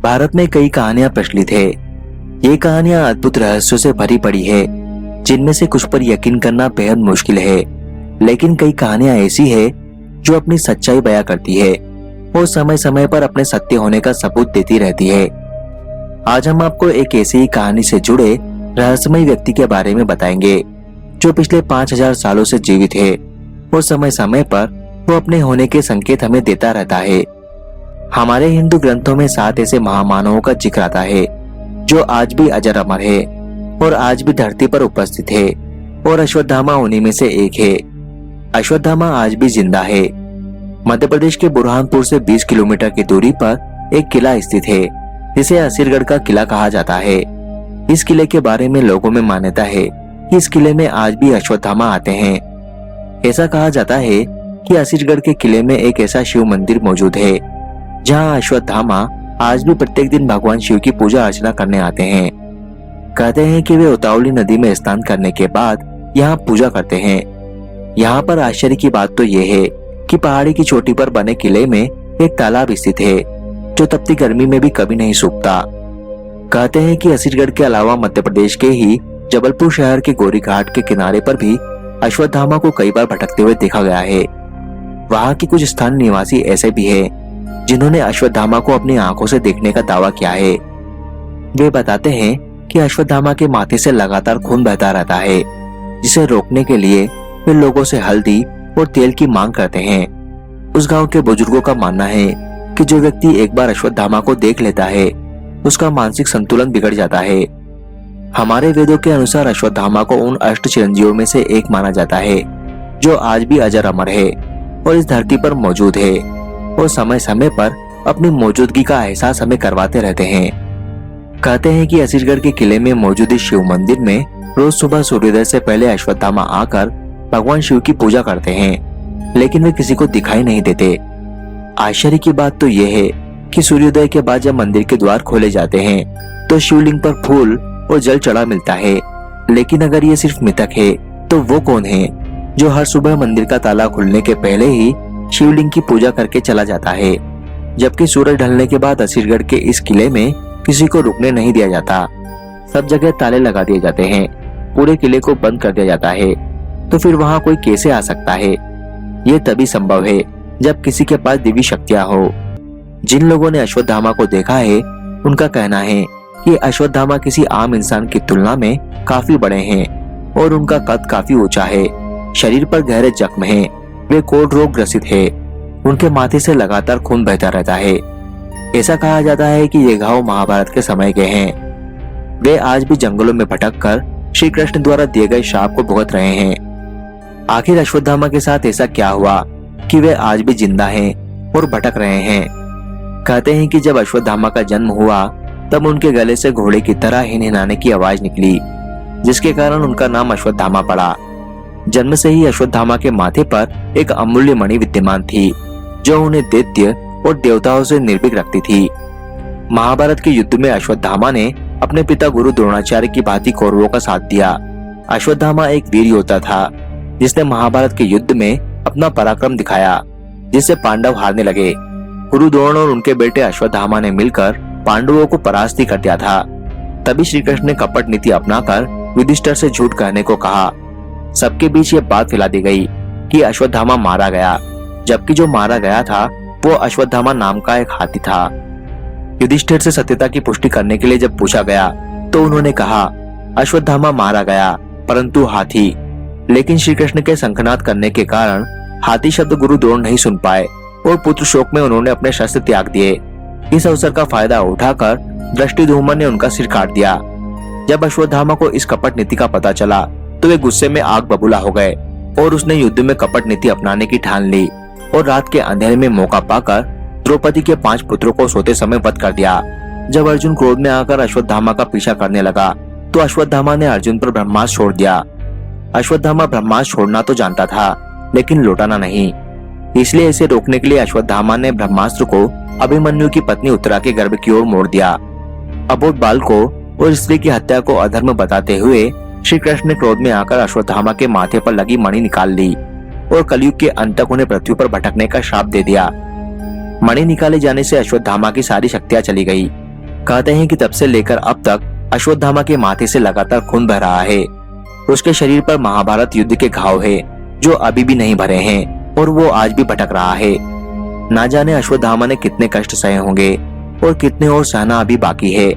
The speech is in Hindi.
भारत में कई कहानियां प्रचलित है। ये कहानियां अद्भुत रहस्यों से भरी पड़ी है, जिनमें से कुछ पर यकीन करना बेहद मुश्किल है। लेकिन कई कहानियां ऐसी है जो अपनी सच्चाई बयां करती है और समय समय पर अपने सत्य होने का सबूत देती रहती है। आज हम आपको एक ऐसी ही कहानी से जुड़े रहस्यमय व्यक्ति के बारे में बताएंगे, जो पिछले 5000 सालों से जीवित है और समय समय पर वो अपने होने के संकेत हमें देता रहता है। हमारे हिंदू ग्रंथों में 7 ऐसे महामानवों का जिक्र आता है जो आज भी अजर अमर है और आज भी धरती पर उपस्थित है, और अश्वत्थामा उन्हीं में से एक है। अश्वत्थामा आज भी जिंदा है। मध्य प्रदेश के बुरहानपुर से 20 किलोमीटर की दूरी पर एक किला स्थित है, जिसे असीरगढ़ का किला कहा जाता है। इस किले के बारे में लोगों में मान्यता है कि इस किले में आज भी अश्वत्थामा आते हैं। ऐसा कहा जाता है कि असीरगढ़ के किले में एक ऐसा शिव मंदिर मौजूद है जहां अश्वत्थामा आज भी प्रत्येक दिन भगवान शिव की पूजा अर्चना करने आते हैं। कहते हैं कि वे उतावली नदी में स्नान करने के बाद यहाँ पूजा करते हैं। यहाँ पर आश्चर्य की बात तो यह है कि पहाड़ी की चोटी पर बने किले में एक तालाब स्थित है जो तपती गर्मी में भी कभी नहीं सूखता। कहते हैं कि असीरगढ़ के अलावा मध्य प्रदेश के ही जबलपुर शहर के गोरी घाट के किनारे पर भी अश्वत्थामा को कई बार भटकते हुए देखा गया है। वहाँ के कुछ स्थानीय निवासी ऐसे भी हैं जिन्होंने अश्वत्थामा को अपनी आंखों से देखने का दावा किया है। वे बताते हैं कि अश्वत्थामा के माथे से लगातार खून बहता रहता है, जिसे रोकने के लिए वे लोगों से हल्दी और तेल की मांग करते हैं। उस गांव के बुजुर्गों का मानना है कि जो व्यक्ति एक बार अश्वत्थामा को देख लेता है, उसका मानसिक संतुलन बिगड़ जाता है। हमारे वेदों के अनुसार अश्वत्थामा को उन अष्ट चिरंजीवों में से एक माना जाता है जो आज भी अजर अमर है और इस धरती पर मौजूद है और समय समय पर अपनी मौजूदगी का एहसास हमें करवाते रहते हैं। कहते हैं कि असीरगढ़ के किले में मौजूद इस शिव मंदिर में रोज सुबह सूर्योदय से पहले अश्वत्थामा आकर भगवान शिव की पूजा करते हैं, लेकिन वे किसी को दिखाई नहीं देते। आश्चर्य की बात तो यह है कि सूर्योदय के बाद जब मंदिर के द्वार खोले जाते हैं तो शिवलिंग पर फूल और जल चढ़ा मिलता है। लेकिन अगर ये सिर्फ मिथक है तो वो कौन है जो हर सुबह मंदिर का ताला खुलने के पहले ही शिवलिंग की पूजा करके चला जाता है, जबकि सूरज ढलने के बाद असीरगढ़ के इस किले में किसी को रुकने नहीं दिया जाता। सब जगह ताले लगा दिए जाते हैं, पूरे किले को बंद कर दिया जाता है। तो फिर वहाँ कोई कैसे आ सकता है? ये तभी संभव है जब किसी के पास दिव्य शक्तियाँ हो। जिन लोगों ने अश्वत्थामा को देखा है, उनका कहना है कि अश्वत्थामा किसी आम इंसान की तुलना में काफी बड़े हैं और उनका कद काफी ऊंचा है। शरीर पर गहरे जख्म हैं, वे कोढ़ रोग ग्रसित है, उनके माथे से लगातार खून बहता रहता है। ऐसा कहा जाता है कि ये घाव महाभारत के समय के हैं। वे आज भी जंगलों में भटक कर श्री कृष्ण द्वारा दिए गए शाप को भुगत रहे हैं। आखिर अश्वत्थामा के साथ ऐसा क्या हुआ कि वे आज भी जिंदा हैं और भटक रहे हैं? कहते हैं कि जब अश्वत्थामा का जन्म हुआ तब उनके गले से घोड़े की तरह हिनहिनाने की आवाज निकली, जिसके कारण उनका नाम अश्वत्थामा पड़ा। जन्म से ही अश्वत्थामा के माथे पर एक अमूल्य मणि विद्यमान थी, जो उन्हें दैत्य और देवताओं से निर्भीक रखती थी। महाभारत के युद्ध में अश्वत्थामा ने अपने पिता गुरु द्रोणाचार्य की भांति कौरवों का साथ दिया। अश्वत्थामा एक वीर योद्धा था, जिसने महाभारत के युद्ध में अपना पराक्रम दिखाया, जिससे पांडव हारने लगे। गुरु द्रोण और उनके बेटे अश्वत्थामा ने मिलकर पांडवों को परास्त कर दिया था। तभी श्री कृष्ण ने कपट नीति अपनाकर युधिष्ठिर से झूठ कहने को कहा। सबके बीच ये बात फैला दी गई कि अश्वत्थामा मारा गया, जबकि जो मारा गया था वो अश्वत्थामा नाम का एक हाथी था। युधिष्ठिर से सत्यता की पुष्टि करने के लिए जब पूछा गया तो उन्होंने कहा, अश्वत्थामा मारा गया परंतु हाथी। लेकिन श्री कृष्ण के शंखनाद करने के कारण हाथी शब्द गुरु द्रोण नहीं सुन पाए और पुत्र शोक में उन्होंने अपने शस्त्र त्याग दिए। इस अवसर का फायदा उठाकर दृष्टिधुम्न ने उनका सिर काट दिया। जब अश्वत्थामा को इस कपट नीति का पता चला तो वे गुस्से में आग बबूला हो गए और उसने युद्ध में कपट नीति अपनाने की ठान ली और रात के अंधेरे में मौका पाकर द्रौपदी के 5 पुत्रों को सोते समय वध कर दिया। जब अर्जुन क्रोध में आकर अश्वत्थामा का पीछा करने लगा तो अश्वत्थामा ने अर्जुन पर ब्रह्मास्त्र छोड़ दिया। अश्वत्थामा ब्रह्मास्त्र छोड़ना तो जानता था, लेकिन लौटाना नहीं। इसलिए इसे रोकने के लिए अश्वत्थामा ने ब्रह्मास्त्र को अभिमन्यु की पत्नी उत्तरा के गर्भ की ओर मोड़ दिया। अबोध बाल को और स्त्री की हत्या को अधर्म बताते हुए श्री कृष्ण ने क्रोध में आकर अश्वत्थामा के माथे पर लगी मणि निकाल ली और कलयुग के अंत तक उन्हें पृथ्वी पर भटकने का श्राप दे दिया। मणि निकाले जाने से अश्वत्थामा की सारी शक्तियां चली गई कहते हैं कि तब से लेकर अब तक अश्वत्थामा के माथे से लगातार खून बह रहा है। उसके शरीर पर महाभारत युद्ध के घाव है जो अभी भी नहीं भरे हैं और वो आज भी भटक रहा है। ना जाने अश्वत्थामा ने कितने कष्ट सहे होंगे और कितने और सहना अभी बाकी है।